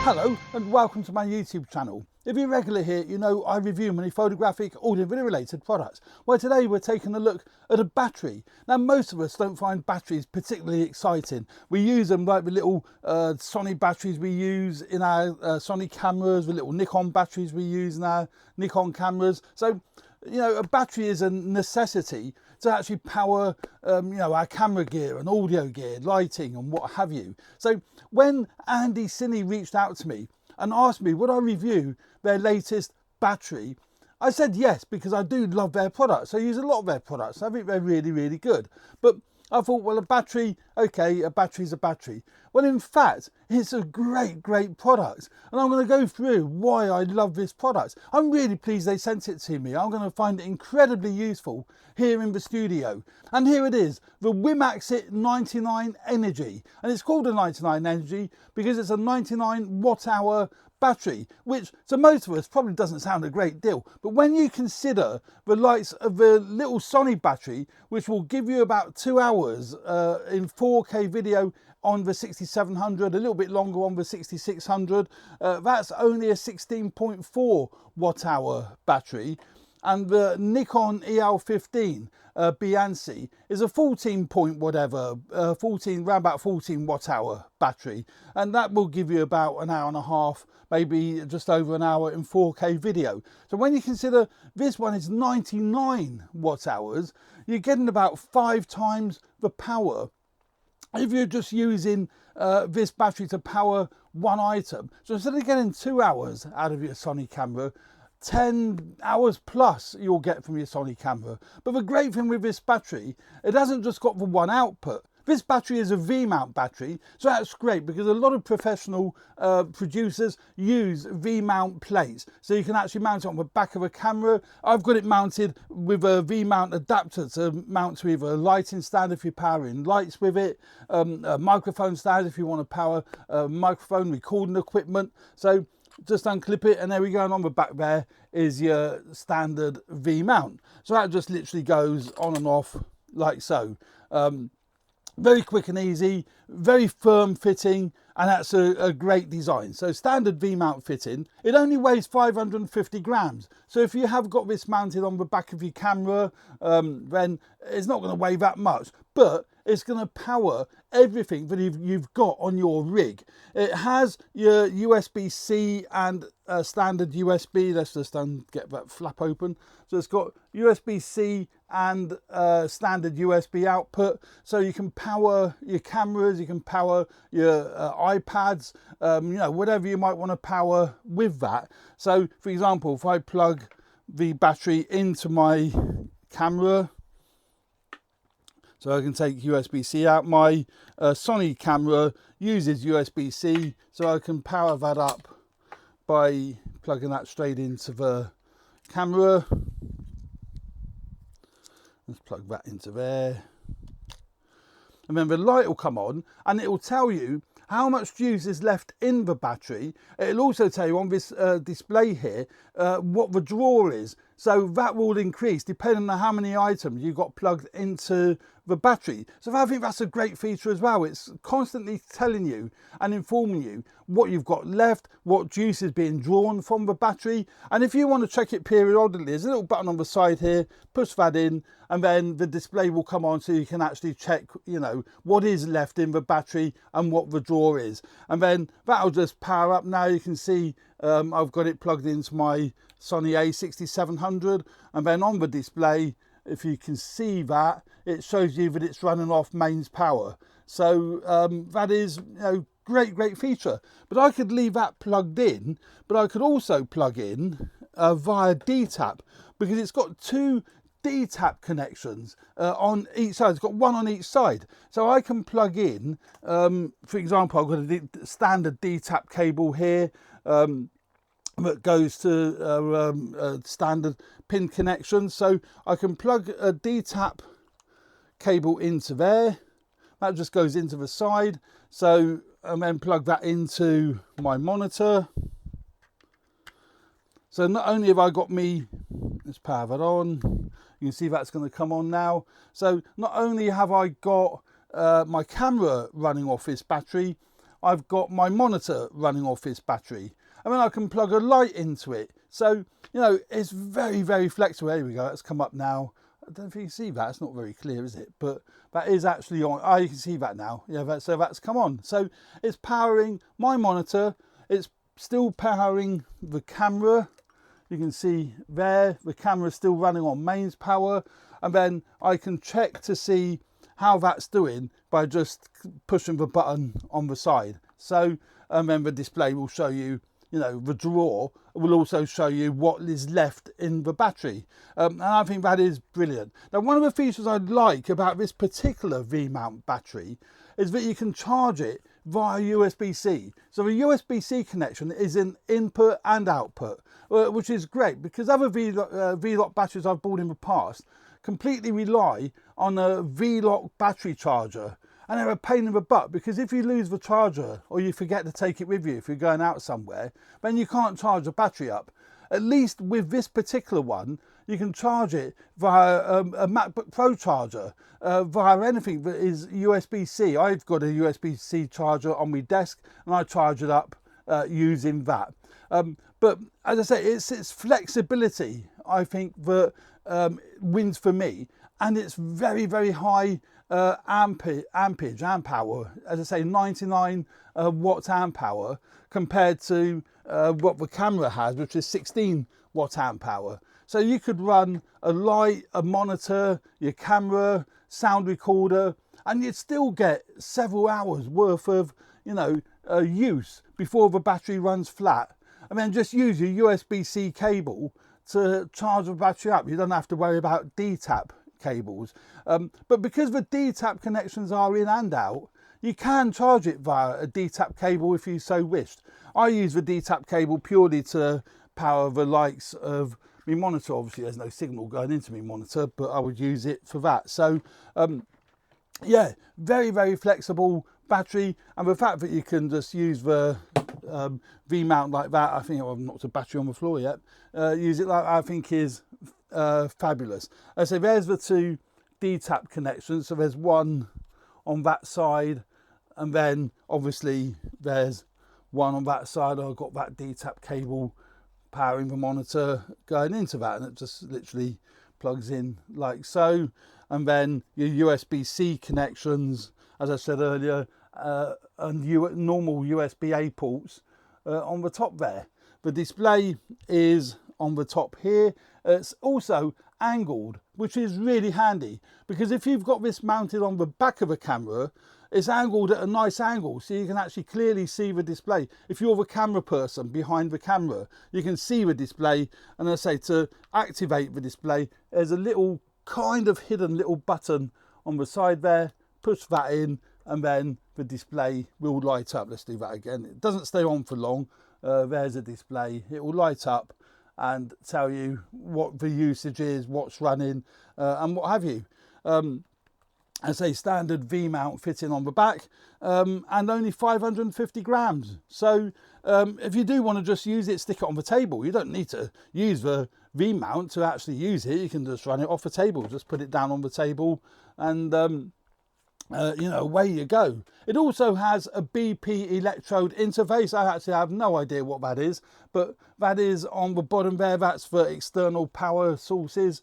Hello and welcome to my YouTube channel. If you're regular here, you know I review many photographic, audio video related products. Well, today we're taking a look at a battery. Now, most of us don't find batteries particularly exciting. We use them like the little Sony batteries we use in our Sony cameras, the little Nikon batteries we use in our Nikon cameras. So, you know, a battery is a necessity to actually power you know, our camera gear and audio gear, lighting and what have you. So when Andy Cine reached out to me and asked me would I review their latest battery, I said yes, because I do love their products. I use a lot of their products. I think they're really good. But I thought, well, a battery, okay, a battery's a battery. Well, in fact, it's a great product. And I'm going to go through why I love this product. I'm really pleased they sent it to me. I'm going to find it incredibly useful here in the studio. And here it is, the WIMAXIT 99 Energy. And it's called a 99 Energy because it's a 99 watt hour battery, which to most of us probably doesn't sound a great deal, but when you consider the likes of the little Sony battery, which will give you about 2 hours in 4K video on the 6700, a little bit longer on the 6600, that's only a 16.4 watt hour battery. And the Nikon EL15 Bianchi is a 14 point whatever, around about 14 watt hour battery, and that will give you about an hour and a half, maybe just over an hour in 4K video. So when you consider this one is 99 watt hours, you're getting about 5 times the power if you're just using this battery to power one item. So instead of getting 2 hours out of your Sony camera, 10 hours plus you'll get from your Sony camera. But the great thing with this battery, it hasn't just got the one output. This battery is a V-mount battery, so that's great because a lot of professional producers use V-mount plates. So you can actually mount it on the back of a camera. I've got it mounted with a V-mount adapter to mount to either a lighting stand if you're powering lights with it, a microphone stand if you want to power microphone recording equipment. So just unclip it and there we go, and on the back there is your standard V-mount. So that just literally goes on and off like so. Very quick and easy, very firm fitting, and that's a great design. So standard V-mount fitting, it only weighs 550 grams. So if you have got this mounted on the back of your camera, then it's not going to weigh that much, but it's going to power everything that you've got on your rig. It has your USB-C and standard USB. Let's just get that flap open. So it's got USB-C and standard USB output. So you can power your cameras, you can power your iPads, you know, whatever you might want to power with that. So for example, if I plug the battery into my camera, so I can take USB-C out. My Sony camera uses USB-C, so I can power that up by plugging that straight into the camera. Let's plug that into there. And then the light will come on and it will tell you how much juice is left in the battery. It'll also tell you on this display here what the draw is. So that will increase depending on how many items you got plugged into the battery. So I think that's a great feature as well. It's constantly telling you and informing you what you've got left, what juice is being drawn from the battery. And if you want to check it periodically, there's a little button on the side here, push that in, and then the display will come on so you can actually check, you know, what is left in the battery and what the draw is. And then that'll just power up. Now you can see I've got it plugged into my Sony a6700, and then on the display, if you can see that, it shows you that it's running off mains power. So that is, you know, great feature. But I could leave that plugged in, but I could also plug in via DTAP, because it's got 2 DTAP connections on each side. It's got one on each side, so I can plug in, for example, I've got a standard DTAP cable here that goes to standard pin connections, so I can plug a DTAP cable into there. That just goes into the side, so and then plug that into my monitor. So not only have I got let's power that on, you can see that's going to come on now. So not only have I got my camera running off this battery, I've got my monitor running off this battery. And then I can plug a light into it. So, you know, it's very, very flexible. There we go, it's come up now. I don't know if you can see that, it's not very clear, is it? But that is actually on. Oh, you can see that now. Yeah, so that's come on. So it's powering my monitor. It's still powering the camera. You can see there, the camera is still running on mains power. And then I can check to see how that's doing by just pushing the button on the side. So, and then the display will show you, you know, the drawer will also show you what is left in the battery. And I think that is brilliant. Now, one of the features I like about this particular V-mount battery is that you can charge it via USB-C. So the USB-C connection is in input and output, which is great because other V-lock batteries I've bought in the past completely rely on a V-lock battery charger. And they're a pain in the butt because if you lose the charger or you forget to take it with you if you're going out somewhere, then you can't charge the battery up. At least with this particular one, you can charge it via a MacBook Pro charger, via anything that is USB-C. I've got a USB-C charger on my desk and I charge it up using that. But as I say, it's flexibility, I think, that wins for me. And it's very, very high amp hour, as I say, 99 watt amp hour compared to what the camera has, which is 16 watt amp hour. So you could run a light, a monitor, your camera, sound recorder, and you'd still get several hours worth of, you know, use before the battery runs flat. And then just use your USB-C cable to charge the battery up. You don't have to worry about D-tap cables. But because the D-tap connections are in and out, you can charge it via a D-tap cable if you so wished. I use the D-tap cable purely to power the likes of my monitor. Obviously there's no signal going into my monitor, but I would use it for that. So yeah, very, very flexible battery, and the fact that you can just use the V-mount like that, I think I've knocked a battery on the floor yet, use it like that, I think is fabulous. So there's the two D-tap connections, so there's one on that side and then obviously there's one on that side. I've got that D-tap cable powering the monitor going into that, and it just literally plugs in like so. And then your USB-C connections, as I said earlier, and normal USB-A ports on the top there. The display is on the top here. It's also angled, which is really handy because if you've got this mounted on the back of a camera, it's angled at a nice angle, so you can actually clearly see the display. If you're the camera person behind the camera, you can see the display. And I say, to activate the display, there's a little kind of hidden little button on the side there. Push that in and then the display will light up. Let's do that again. It doesn't stay on for long. There's a display. It will light up and tell you what the usage is, what's running, and what have you. As a standard V-mount fitting on the back, and only 550 grams. So if you do want to just use it, stick it on the table. You don't need to use the V-mount to actually use it. You can just run it off the table, just put it down on the table, and you know, away you go. It also has a BP electrode interface. I actually have no idea what that is, but that is on the bottom there. That's for external power sources.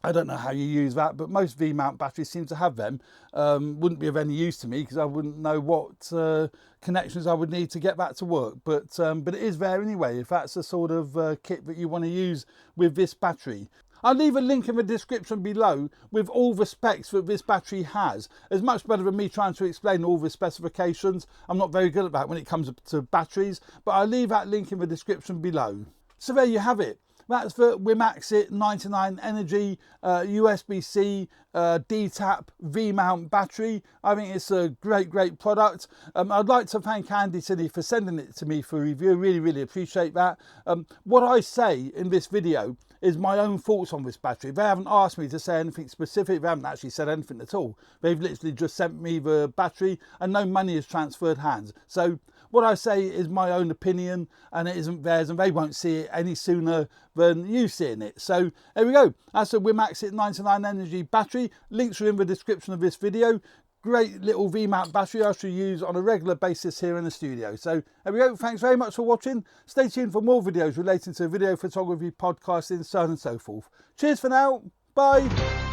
I don't know how you use that, but most V-mount batteries seem to have them. Wouldn't be of any use to me because I wouldn't know what connections I would need to get that to work. But it is there anyway, if that's the sort of kit that you want to use with this battery. I'll leave a link in the description below with all the specs that this battery has. It's much better than me trying to explain all the specifications. I'm not very good at that when it comes to batteries, but I'll leave that link in the description below. So there you have it. That's the WIMAXIT 99 Energy USB-C D-tap V-mount battery. I think it's a great product. I'd like to thank Andy Tilly for sending it to me for review. Really appreciate that. What I say in this video is my own thoughts on this battery. They haven't asked me to say anything specific. They haven't actually said anything at all. They've literally just sent me the battery and no money has transferred hands. So what I say is my own opinion and it isn't theirs, and they won't see it any sooner than you seeing it. So there we go. That's a WIMAXIT 99 Energy battery. Links are in the description of this video. great little VMAX battery I shall use on a regular basis here in the studio. So there we go. Thanks very much for watching. Stay tuned for more videos relating to video photography, podcasting, so on and so forth. Cheers for now. Bye.